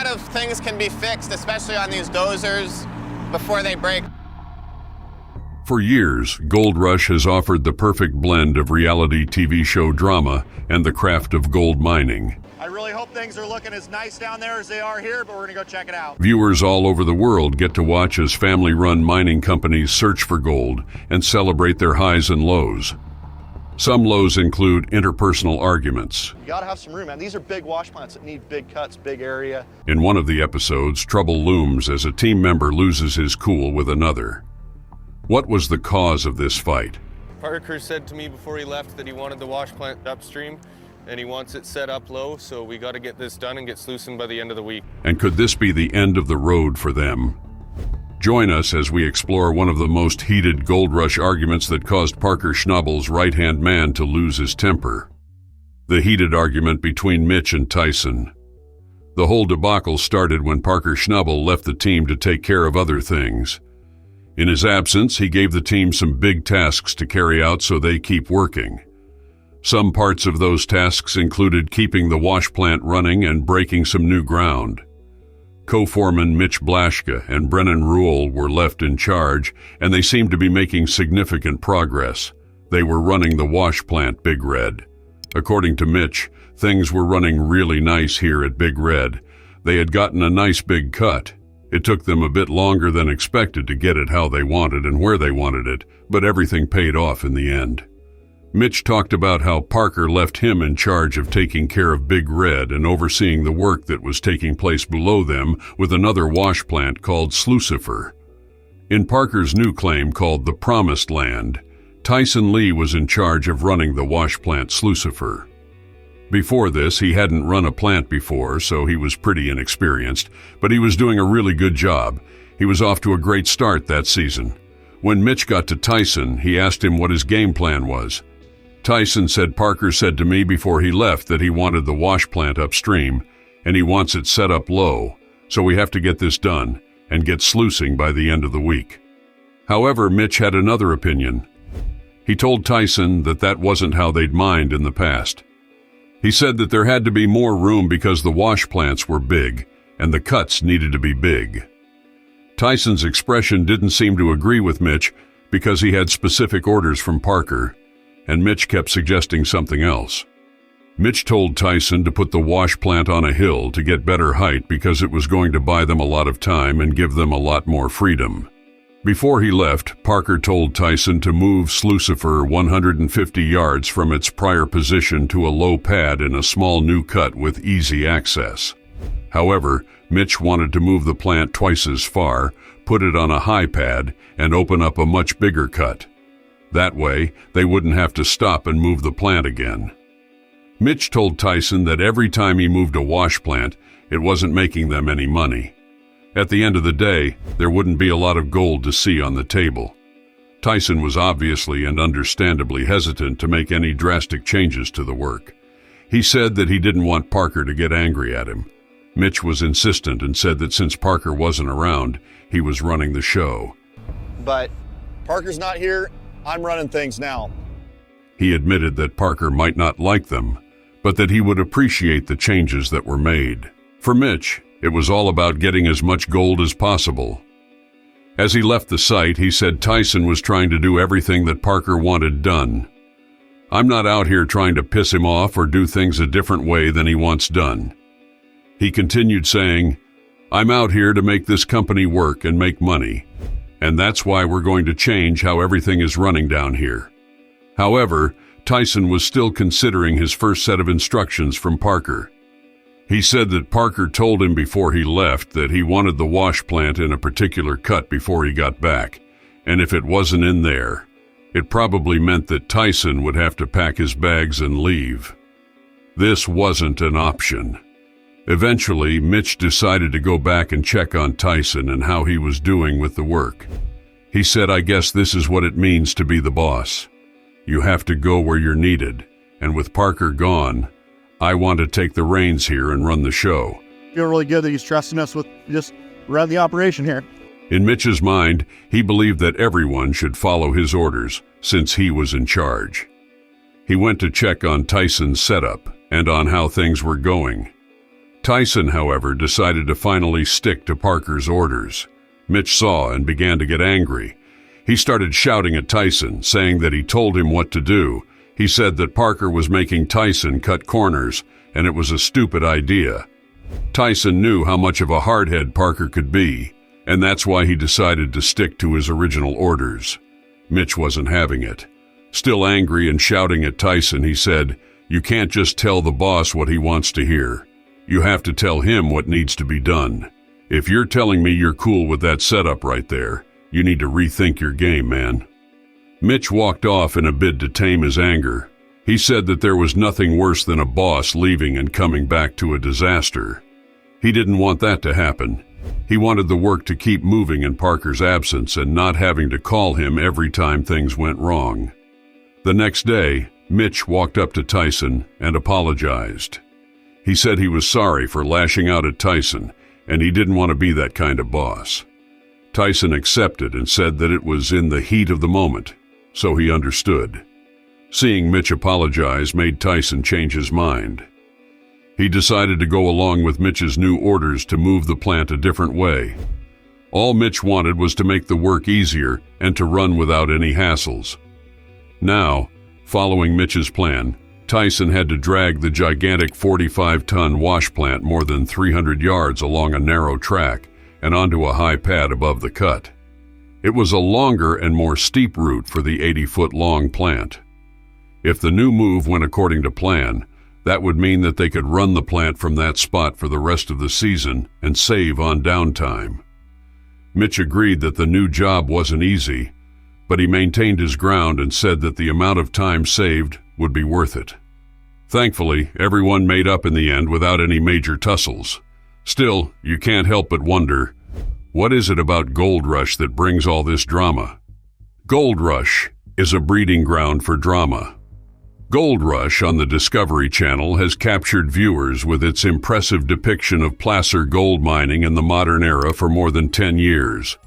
of things can be fixed, especially on these dozers, before they break. For years, Gold Rush has offered the perfect blend of reality TV show drama and the craft of gold mining. I really hope things are looking as nice down there as they are here, but we're going to go check it out. Viewers all over the world get to watch as family-run mining companies search for gold and celebrate their highs and lows. Some lows include interpersonal arguments. You got to have some room, man. These are big wash plants that need big cuts, big area. In one of the episodes, trouble looms as a team member loses his cool with another. What was the cause of this fight? Parker said to me before he left that he wanted the wash plant upstream and he wants it set up low, so we got to get this done and get sluicing by the end of the week. And could this be the end of the road for them? Join us as we explore one of the most heated Gold Rush arguments that caused Parker Schnabel's right-hand man to lose his temper. The heated argument between Mitch and Tyson. The whole debacle started when Parker Schnabel left the team to take care of other things. In his absence, he gave the team some big tasks to carry out so they keep working. Some parts of those tasks included keeping the wash plant running and breaking some new ground. Co-foreman Mitch Blaschke and Brennan Rule were left in charge, and they seemed to be making significant progress. They were running the wash plant Big Red. According to Mitch, things were running really nice here at Big Red. They had gotten a nice big cut. It took them a bit longer than expected to get it how they wanted and where they wanted it, but everything paid off in the end. Mitch talked about how Parker left him in charge of taking care of Big Red and overseeing the work that was taking place below them with another wash plant called Slucifer. In Parker's new claim called the Promised Land, Tyson Lee was in charge of running the wash plant Slucifer. Before this, he hadn't run a plant before, so he was pretty inexperienced, but he was doing a really good job. He was off to a great start that season. When Mitch got to Tyson, he asked him what his game plan was. Tyson said Parker said to me before he left that he wanted the wash plant upstream, and he wants it set up low, so we have to get this done and get sluicing by the end of the week. However, Mitch had another opinion. He told Tyson that that wasn't how they'd mined in the past. He said that there had to be more room because the wash plants were big, and the cuts needed to be big. Tyson's expression didn't seem to agree with Mitch because he had specific orders from Parker, and Mitch kept suggesting something else. Mitch told Tyson to put the wash plant on a hill to get better height because it was going to buy them a lot of time and give them a lot more freedom. Before he left, Parker told Tyson to move Slucifer 150 yards from its prior position to a low pad in a small new cut with easy access. However, Mitch wanted to move the plant twice as far, put it on a high pad, and open up a much bigger cut. That way, they wouldn't have to stop and move the plant again. Mitch told Tyson that every time he moved a wash plant, it wasn't making them any money. At the end of the day, there wouldn't be a lot of gold to see on the table. Tyson was obviously and understandably hesitant to make any drastic changes to the work. He said that he didn't want Parker to get angry at him. Mitch was insistent and said that since Parker wasn't around, he was running the show. But Parker's not here. I'm running things now. He admitted that Parker might not like them, but that he would appreciate the changes that were made. For Mitch, it was all about getting as much gold as possible. As he left the site, he said Tyson was trying to do everything that Parker wanted done. "I'm not out here trying to piss him off or do things a different way than he wants done." He continued saying, "I'm out here to make this company work and make money, and that's why we're going to change how everything is running down here." However, Tyson was still considering his first set of instructions from Parker. He said that Parker told him before he left that he wanted the wash plant in a particular cut before he got back, and if it wasn't in there, it probably meant that Tyson would have to pack his bags and leave. This wasn't an option. Eventually, Mitch decided to go back and check on Tyson and how he was doing with the work. He said, "I guess this is what it means to be the boss. You have to go where you're needed, and with Parker gone, I want to take the reins here and run the show." Feel really good that he's trusting us with just run the operation here. In Mitch's mind, he believed that everyone should follow his orders since he was in charge. He went to check on Tyson's setup and on how things were going. Tyson, however, decided to finally stick to Parker's orders. Mitch saw and began to get angry. He started shouting at Tyson, saying that he told him what to do. He said that Parker was making Tyson cut corners, and it was a stupid idea. Tyson knew how much of a hardhead Parker could be, and that's why he decided to stick to his original orders. Mitch wasn't having it. Still angry and shouting at Tyson, he said, "You can't just tell the boss what he wants to hear. You have to tell him what needs to be done. If you're telling me you're cool with that setup right there, you need to rethink your game, man." Mitch walked off in a bid to tame his anger. He said that there was nothing worse than a boss leaving and coming back to a disaster. He didn't want that to happen. He wanted the work to keep moving in Parker's absence and not having to call him every time things went wrong. The next day, Mitch walked up to Tyson and apologized. He said he was sorry for lashing out at Tyson, and he didn't want to be that kind of boss. Tyson accepted and said that it was in the heat of the moment, so he understood. Seeing Mitch apologize made Tyson change his mind. He decided to go along with Mitch's new orders to move the plant a different way. All Mitch wanted was to make the work easier and to run without any hassles. Now, following Mitch's plan, Tyson had to drag the gigantic 45-ton wash plant more than 300 yards along a narrow track and onto a high pad above the cut. It was a longer and more steep route for the 80-foot-long plant. If the new move went according to plan, that would mean that they could run the plant from that spot for the rest of the season and save on downtime. Mitch agreed that the new job wasn't easy, but he maintained his ground and said that the amount of time saved would be worth it. Thankfully, everyone made up in the end without any major tussles. Still, you can't help but wonder, what is it about Gold Rush that brings all this drama? Gold Rush is a breeding ground for drama. Gold Rush on the Discovery Channel has captured viewers with its impressive depiction of placer gold mining in the modern era for more than 10 years.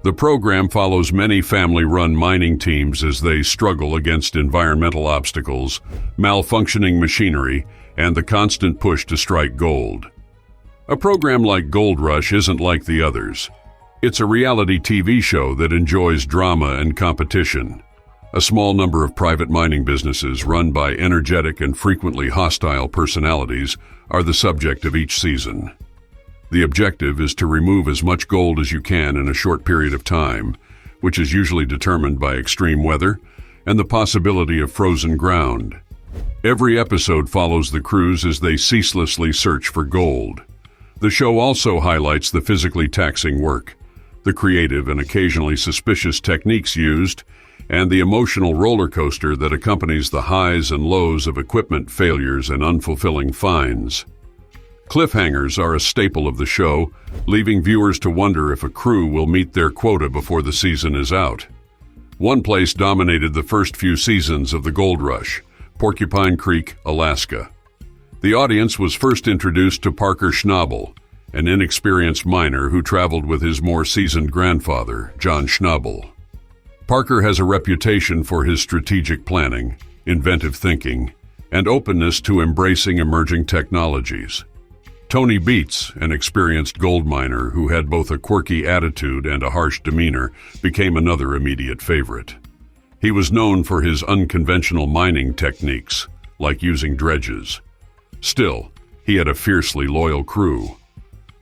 The program follows many family-run mining teams as they struggle against environmental obstacles, malfunctioning machinery, and the constant push to strike gold. A program like Gold Rush isn't like the others. It's a reality TV show that enjoys drama and competition. A small number of private mining businesses run by energetic and frequently hostile personalities are the subject of each season. The objective is to remove as much gold as you can in a short period of time, which is usually determined by extreme weather and the possibility of frozen ground. Every episode follows the crews as they ceaselessly search for gold. The show also highlights the physically taxing work, the creative and occasionally suspicious techniques used, and the emotional roller coaster that accompanies the highs and lows of equipment failures and unfulfilling finds. Cliffhangers are a staple of the show, leaving viewers to wonder if a crew will meet their quota before the season is out. One place dominated the first few seasons of the Gold Rush, Porcupine Creek, Alaska. The audience was first introduced to Parker Schnabel, an inexperienced miner who traveled with his more seasoned grandfather, John Schnabel. Parker has a reputation for his strategic planning, inventive thinking, and openness to embracing emerging technologies. Tony Beats, an experienced gold miner who had both a quirky attitude and a harsh demeanor, became another immediate favorite. He was known for his unconventional mining techniques, like using dredges. Still, he had a fiercely loyal crew.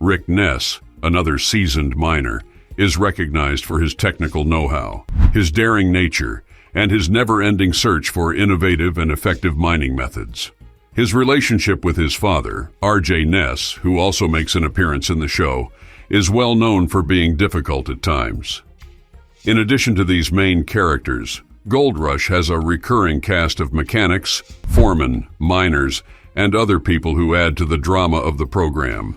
Rick Ness, another seasoned miner, is recognized for his technical know-how, his daring nature, and his never-ending search for innovative and effective mining methods. His relationship with his father, R.J. Ness, who also makes an appearance in the show, is well known for being difficult at times. In addition to these main characters, Gold Rush has a recurring cast of mechanics, foremen, miners, and other people who add to the drama of the program.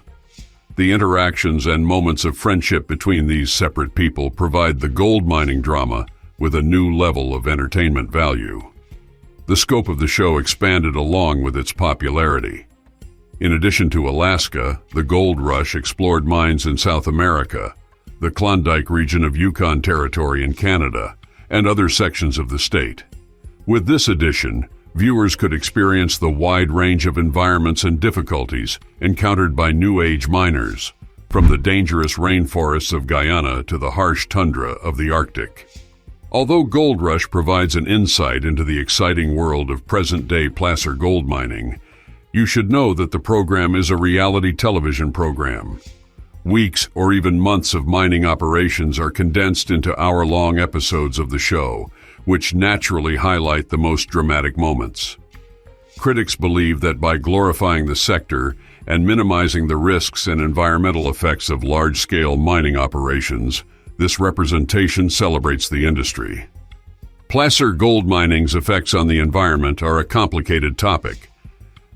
The interactions and moments of friendship between these separate people provide the gold mining drama with a new level of entertainment value. The scope of the show expanded along with its popularity. In addition to Alaska, the Gold Rush explored mines in South America, the Klondike region of Yukon Territory in Canada, and other sections of the state. With this addition, viewers could experience the wide range of environments and difficulties encountered by New Age miners, from the dangerous rainforests of Guyana to the harsh tundra of the Arctic. Although Gold Rush provides an insight into the exciting world of present-day placer gold mining, you should know that the program is a reality television program. Weeks or even months of mining operations are condensed into hour-long episodes of the show, which naturally highlight the most dramatic moments. Critics believe that by glorifying the sector and minimizing the risks and environmental effects of large-scale mining operations, this representation celebrates the industry. Placer gold mining's effects on the environment are a complicated topic.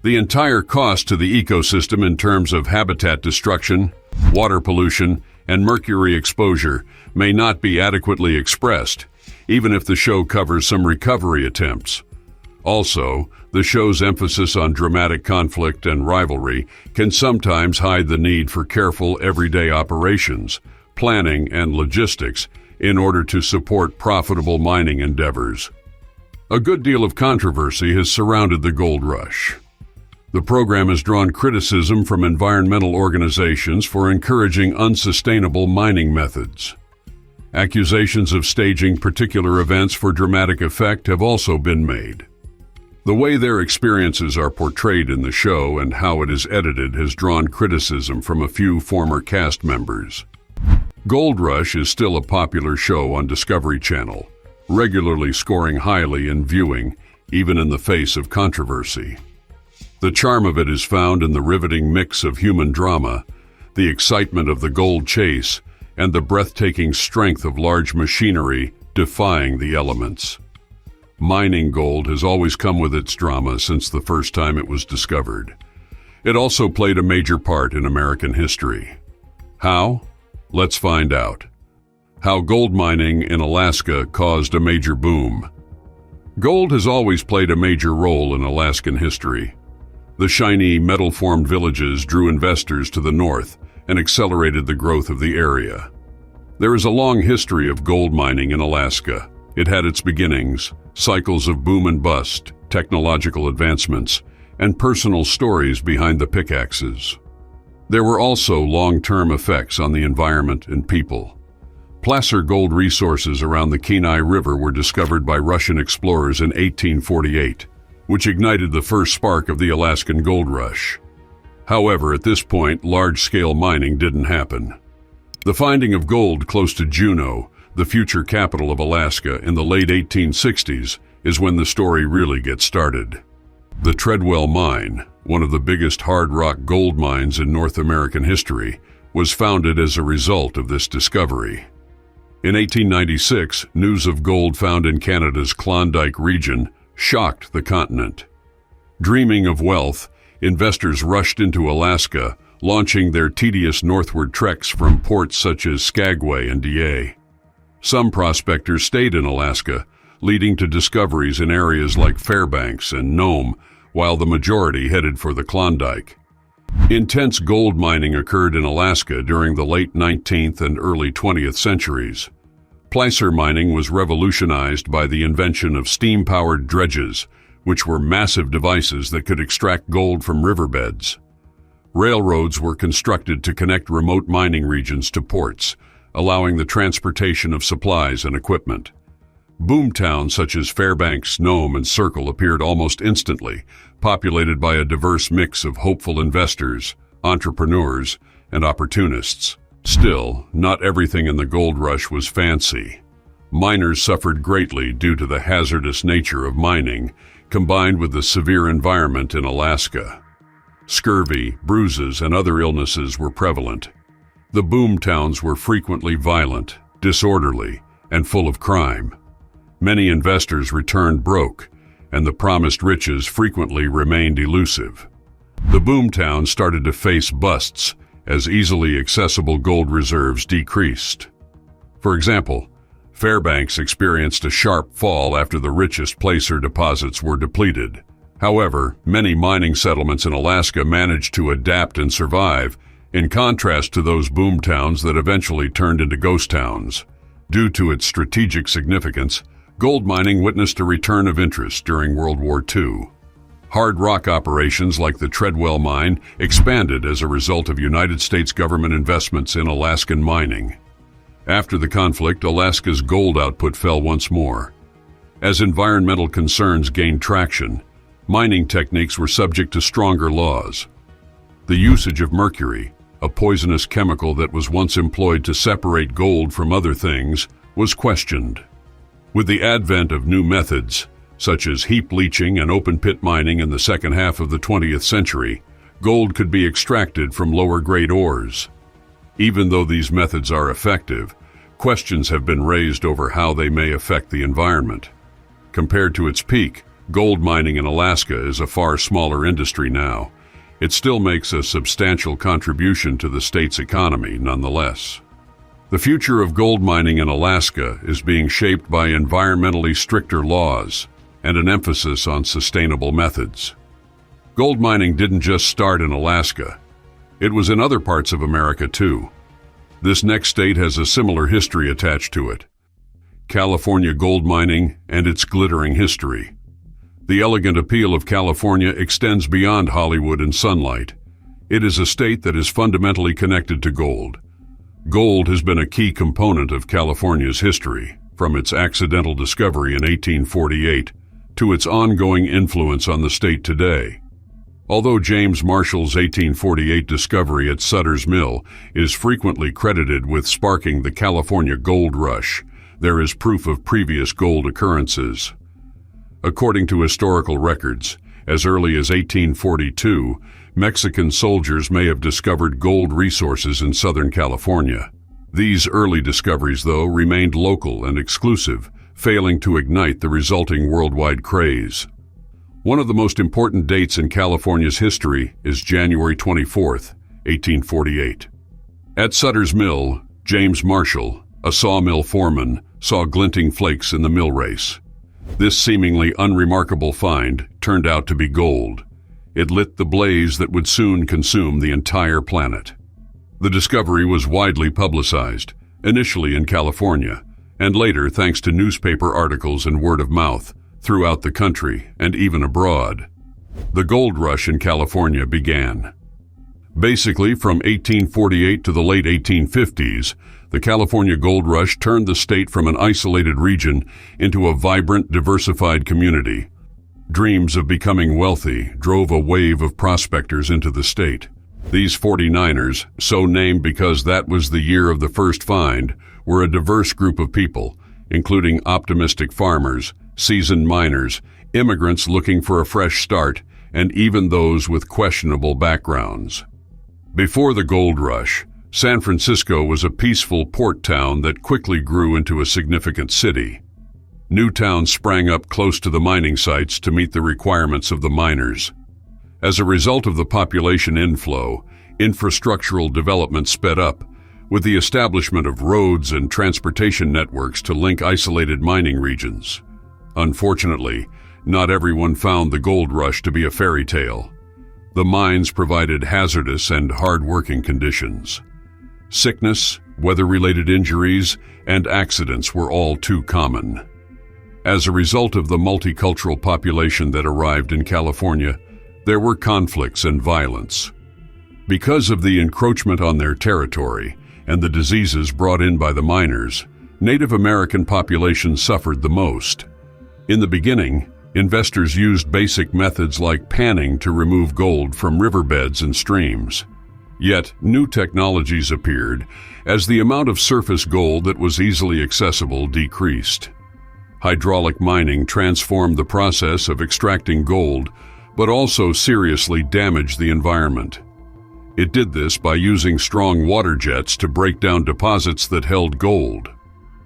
The entire cost to the ecosystem in terms of habitat destruction, water pollution, and mercury exposure may not be adequately expressed, even if the show covers some recovery attempts. Also, the show's emphasis on dramatic conflict and rivalry can sometimes hide the need for careful everyday operations, planning, and logistics in order to support profitable mining endeavors. A good deal of controversy has surrounded the gold rush. The program has drawn criticism from environmental organizations for encouraging unsustainable mining methods. Accusations of staging particular events for dramatic effect have also been made. The way their experiences are portrayed in the show and how it is edited has drawn criticism from a few former cast members. Gold Rush is still a popular show on Discovery Channel, regularly scoring highly in viewing, even in the face of controversy. The charm of it is found in the riveting mix of human drama, the excitement of the gold chase, and the breathtaking strength of large machinery defying the elements. Mining gold has always come with its drama since the first time it was discovered. It also played a major part in American history. How? Let's find out. How gold mining in Alaska caused a major boom. Gold has always played a major role in Alaskan history. The shiny, metal-formed villages drew investors to the north and accelerated the growth of the area. There is a long history of gold mining in Alaska. It had its beginnings, cycles of boom and bust, technological advancements, and personal stories behind the pickaxes. There were also long-term effects on the environment and people. Placer gold resources around the Kenai River were discovered by Russian explorers in 1848, which ignited the first spark of the Alaskan gold rush. However, at this point, large-scale mining didn't happen. The finding of gold close to Juneau, the future capital of Alaska, in the late 1860s is when the story really gets started. The Treadwell Mine, one of the biggest hard rock gold mines in North American history, was founded as a result of this discovery. In 1896, news of gold found in Canada's Klondike region shocked the continent. Dreaming of wealth, investors rushed into Alaska, launching their tedious northward treks from ports such as Skagway and Dyea. Some prospectors stayed in Alaska, leading to discoveries in areas like Fairbanks and Nome, while the majority headed for the Klondike. Intense gold mining occurred in Alaska during the late 19th and early 20th centuries. Placer mining was revolutionized by the invention of steam-powered dredges, which were massive devices that could extract gold from riverbeds. Railroads were constructed to connect remote mining regions to ports, allowing the transportation of supplies and equipment. Boomtowns such as Fairbanks, Nome, and Circle appeared almost instantly, populated by a diverse mix of hopeful investors, entrepreneurs, and opportunists. Still, not everything in the gold rush was fancy. Miners suffered greatly due to the hazardous nature of mining, combined with the severe environment in Alaska. Scurvy, bruises, and other illnesses were prevalent. The boomtowns were frequently violent, disorderly, and full of crime. Many investors returned broke, and the promised riches frequently remained elusive. The boomtowns started to face busts as easily accessible gold reserves decreased. For example, Fairbanks experienced a sharp fall after the richest placer deposits were depleted. However, many mining settlements in Alaska managed to adapt and survive, in contrast to those boomtowns that eventually turned into ghost towns. Due to its strategic significance, Gold mining witnessed a return of interest during World War II. Hard rock operations like the Treadwell mine expanded as a result of United States government investments in Alaskan mining. After the conflict, Alaska's gold output fell once more. As environmental concerns gained traction, mining techniques were subject to stronger laws. The usage of mercury, a poisonous chemical that was once employed to separate gold from other things, was questioned. With the advent of new methods, such as heap leaching and open-pit mining in the second half of the 20th century, gold could be extracted from lower-grade ores. Even though these methods are effective, questions have been raised over how they may affect the environment. Compared to its peak, gold mining in Alaska is a far smaller industry now. It still makes a substantial contribution to the state's economy nonetheless. The future of gold mining in Alaska is being shaped by environmentally stricter laws and an emphasis on sustainable methods. Gold mining didn't just start in Alaska. It was in other parts of America too. This next state has a similar history attached to it. California gold mining and its glittering history. The elegant appeal of California extends beyond Hollywood and sunlight. It is a state that is fundamentally connected to gold. Gold has been a key component of California's history, from its accidental discovery in 1848 to its ongoing influence on the state today. Although James Marshall's 1848 discovery at Sutter's Mill is frequently credited with sparking the California gold rush, there is proof of previous gold occurrences. According to historical records, as early as 1842, Mexican soldiers may have discovered gold resources in Southern California. These early discoveries, though, remained local and exclusive, failing to ignite the resulting worldwide craze. One of the most important dates in California's history is January 24, 1848. At Sutter's Mill, James Marshall, a sawmill foreman, saw glinting flakes in the mill race. This seemingly unremarkable find turned out to be gold. It lit the blaze that would soon consume the entire planet. The discovery was widely publicized, initially in California, and later thanks to newspaper articles and word of mouth, throughout the country and even abroad. The gold rush in California began. Basically, from 1848 to the late 1850s, the California gold rush turned the state from an isolated region into a vibrant, diversified community. Dreams of becoming wealthy drove a wave of prospectors into the state. These 49ers, so named because that was the year of the first find, were a diverse group of people, including optimistic farmers, seasoned miners, immigrants looking for a fresh start, and even those with questionable backgrounds. Before the gold rush, San Francisco was a peaceful port town that quickly grew into a significant city. New towns sprang up close to the mining sites to meet the requirements of the miners. As a result of the population inflow, infrastructural development sped up, with the establishment of roads and transportation networks to link isolated mining regions. Unfortunately, not everyone found the gold rush to be a fairy tale. The mines provided hazardous and hard-working conditions. Sickness, weather-related injuries, and accidents were all too common. As a result of the multicultural population that arrived in California, there were conflicts and violence. Because of the encroachment on their territory and the diseases brought in by the miners, Native American populations suffered the most. In the beginning, investors used basic methods like panning to remove gold from riverbeds and streams. Yet, new technologies appeared as the amount of surface gold that was easily accessible decreased. Hydraulic mining transformed the process of extracting gold, but also seriously damaged the environment. It did this by using strong water jets to break down deposits that held gold.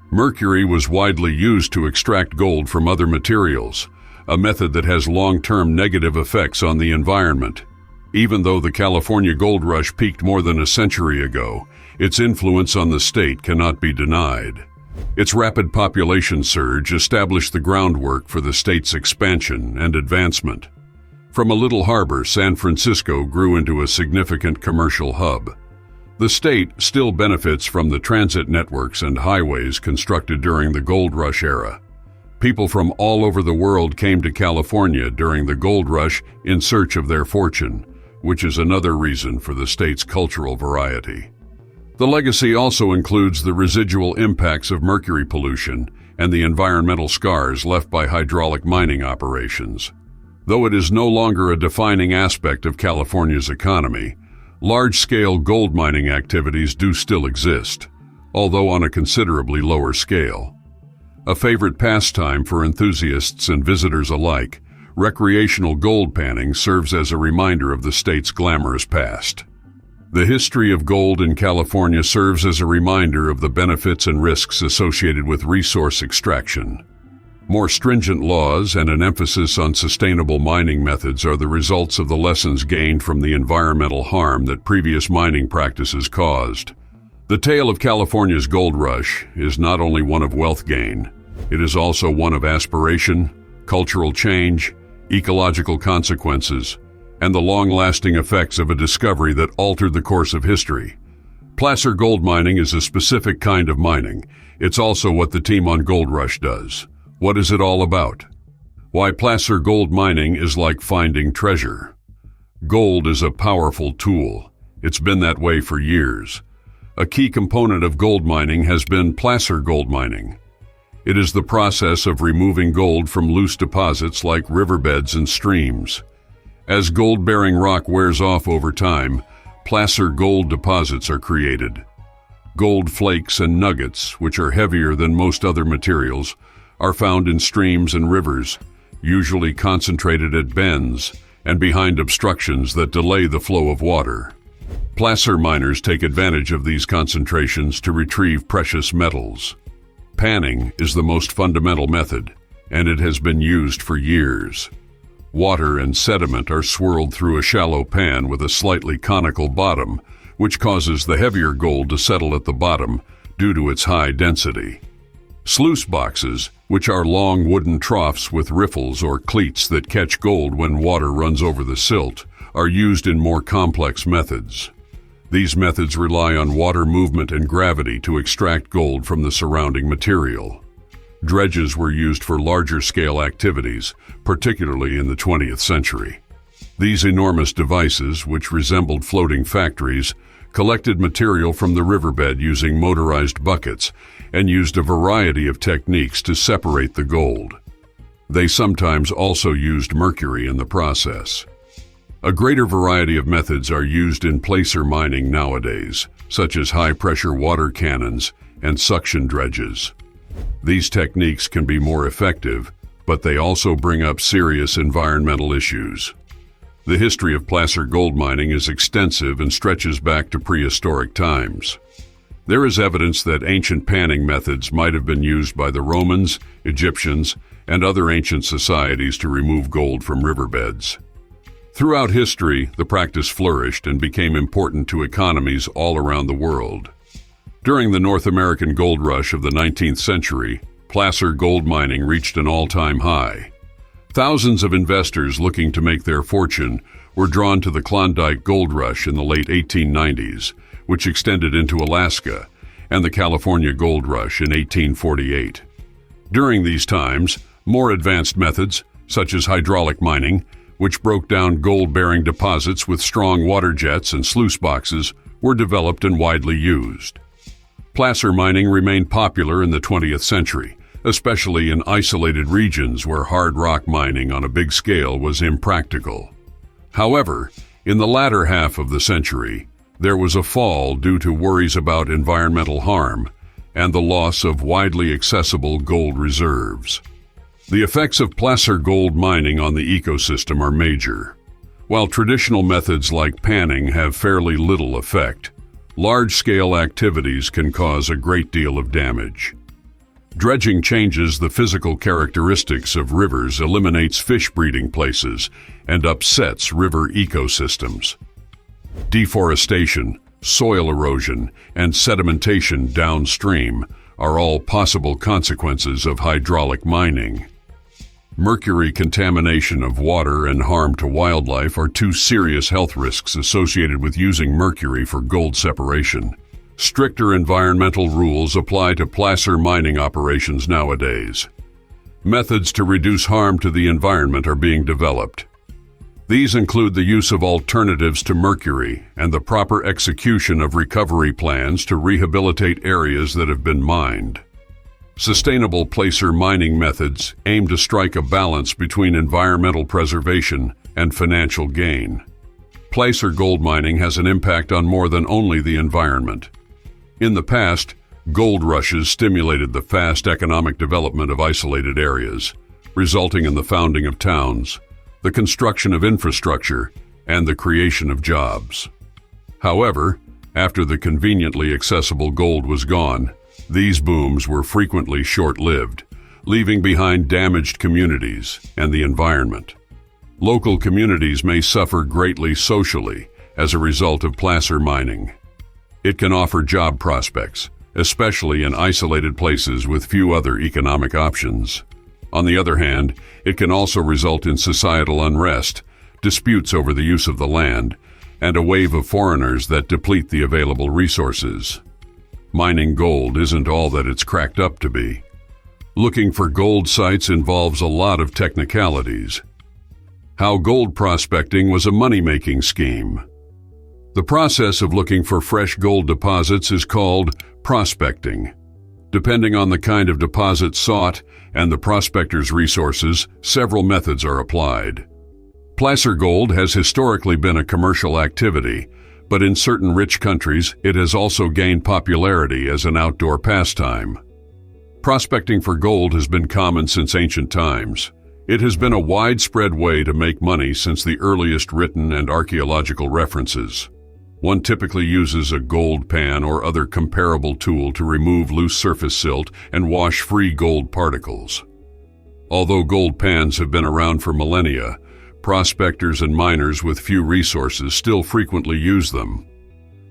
Mercury was widely used to extract gold from other materials, a method that has long-term negative effects on the environment. Even though the California gold rush peaked more than a century ago, its influence on the state cannot be denied. Its rapid population surge established the groundwork for the state's expansion and advancement. From a little harbor, San Francisco grew into a significant commercial hub. The state still benefits from the transit networks and highways constructed during the gold rush era. People from all over the world came to California during the gold rush in search of their fortune, which is another reason for the state's cultural variety. The legacy also includes the residual impacts of mercury pollution and the environmental scars left by hydraulic mining operations. Though it is no longer a defining aspect of California's economy, large-scale gold mining activities do still exist, although on a considerably lower scale. A favorite pastime for enthusiasts and visitors alike, recreational gold panning serves as a reminder of the state's glamorous past. The history of gold in California serves as a reminder of the benefits and risks associated with resource extraction. More stringent laws and an emphasis on sustainable mining methods are the results of the lessons gained from the environmental harm that previous mining practices caused. The tale of California's gold rush is not only one of wealth gain, it is also one of aspiration, cultural change, ecological consequences, and the long-lasting effects of a discovery that altered the course of history. Placer gold mining is a specific kind of mining. It's also what the team on Gold Rush does. What is it all about? Why placer gold mining is like finding treasure. Gold is a powerful tool. It's been that way for years. A key component of gold mining has been placer gold mining. It is the process of removing gold from loose deposits like riverbeds and streams. As gold-bearing rock wears off over time, placer gold deposits are created. Gold flakes and nuggets, which are heavier than most other materials, are found in streams and rivers, usually concentrated at bends and behind obstructions that delay the flow of water. Placer miners take advantage of these concentrations to retrieve precious metals. Panning is the most fundamental method, and it has been used for years. Water and sediment are swirled through a shallow pan with a slightly conical bottom, which causes the heavier gold to settle at the bottom due to its high density. Sluice boxes, which are long wooden troughs with riffles or cleats that catch gold when water runs over the silt, are used in more complex methods. These methods rely on water movement and gravity to extract gold from the surrounding material. Dredges were used for larger-scale activities, particularly in the 20th century. These enormous devices, which resembled floating factories, collected material from the riverbed using motorized buckets and used a variety of techniques to separate the gold. They sometimes also used mercury in the process. A greater variety of methods are used in placer mining nowadays, such as high-pressure water cannons and suction dredges. These techniques can be more effective, but they also bring up serious environmental issues. The history of placer gold mining is extensive and stretches back to prehistoric times. There is evidence that ancient panning methods might have been used by the Romans, Egyptians, and other ancient societies to remove gold from riverbeds. Throughout history, the practice flourished and became important to economies all around the world. During the North American gold rush of the 19th century, placer gold mining reached an all-time high. Thousands of investors looking to make their fortune were drawn to the Klondike Gold Rush in the late 1890s, which extended into Alaska, and the California Gold Rush in 1848. During these times, more advanced methods, such as hydraulic mining, which broke down gold-bearing deposits with strong water jets and sluice boxes, were developed and widely used. Placer mining remained popular in the 20th century, especially in isolated regions where hard rock mining on a big scale was impractical. However, in the latter half of the century, there was a fall due to worries about environmental harm and the loss of widely accessible gold reserves. The effects of placer gold mining on the ecosystem are major. While traditional methods like panning have fairly little effect, large-scale activities can cause a great deal of damage. Dredging changes the physical characteristics of rivers, eliminates fish breeding places, and upsets river ecosystems. Deforestation, soil erosion, and sedimentation downstream are all possible consequences of hydraulic mining. Mercury contamination of water and harm to wildlife are two serious health risks associated with using mercury for gold separation. Stricter environmental rules apply to placer mining operations nowadays. Methods to reduce harm to the environment are being developed. These include the use of alternatives to mercury and the proper execution of recovery plans to rehabilitate areas that have been mined. Sustainable placer mining methods aim to strike a balance between environmental preservation and financial gain. Placer gold mining has an impact on more than only the environment. In the past, gold rushes stimulated the fast economic development of isolated areas, resulting in the founding of towns, the construction of infrastructure, and the creation of jobs. However, after the conveniently accessible gold was gone, these booms were frequently short-lived, leaving behind damaged communities and the environment. Local communities may suffer greatly socially as a result of placer mining. It can offer job prospects, especially in isolated places with few other economic options. On the other hand, it can also result in societal unrest, disputes over the use of the land, and a wave of foreigners that deplete the available resources. Mining gold isn't all that it's cracked up to be. Looking for gold sites involves a lot of technicalities. How gold prospecting was a money-making scheme. The process of looking for fresh gold deposits is called prospecting. Depending on the kind of deposit sought and the prospector's resources, several methods are applied. Placer gold has historically been a commercial activity, but in certain rich countries, it has also gained popularity as an outdoor pastime. Prospecting for gold has been common since ancient times. It has been a widespread way to make money since the earliest written and archaeological references. One typically uses a gold pan or other comparable tool to remove loose surface silt and wash free gold particles. Although gold pans have been around for millennia, prospectors and miners with few resources still frequently use them.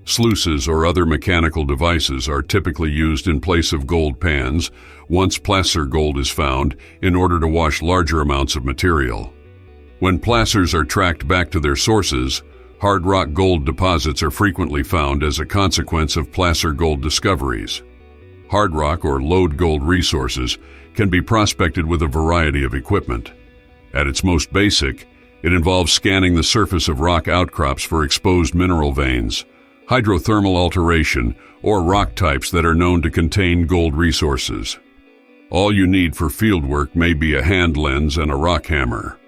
Sluices or other mechanical devices are typically used in place of gold pans once placer gold is found in order to wash larger amounts of material. When placers are tracked back to their sources, hard rock gold deposits are frequently found as a consequence of placer gold discoveries. Hard rock or lode gold resources can be prospected with a variety of equipment. At its most basic, it involves scanning the surface of rock outcrops for exposed mineral veins, hydrothermal alteration, or rock types that are known to contain gold resources. All you need for fieldwork may be a hand lens and a rock hammer.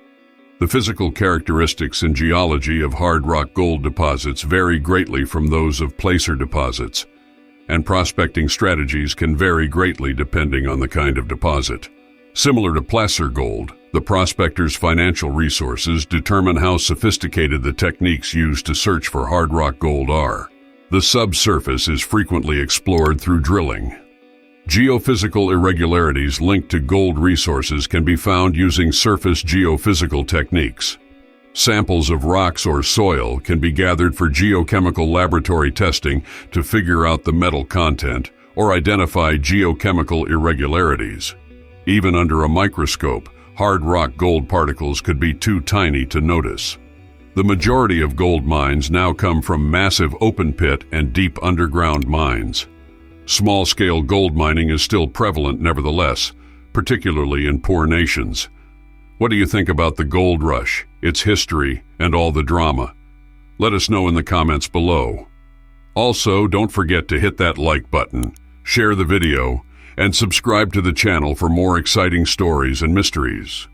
The physical characteristics and geology of hard rock gold deposits vary greatly from those of placer deposits, and prospecting strategies can vary greatly depending on the kind of deposit. Similar to placer gold, the prospector's financial resources determine how sophisticated the techniques used to search for hard rock gold are. The subsurface is frequently explored through drilling. Geophysical irregularities linked to gold resources can be found using surface geophysical techniques. Samples of rocks or soil can be gathered for geochemical laboratory testing to figure out the metal content or identify geochemical irregularities. Even under a microscope, hard rock gold particles could be too tiny to notice. The majority of gold mines now come from massive open pit and deep underground mines. Small-scale gold mining is still prevalent nevertheless, particularly in poor nations. What do you think about the gold rush, its history, and all the drama? Let us know in the comments below. Also, don't forget to hit that like button, share the video, and subscribe to the channel for more exciting stories and mysteries.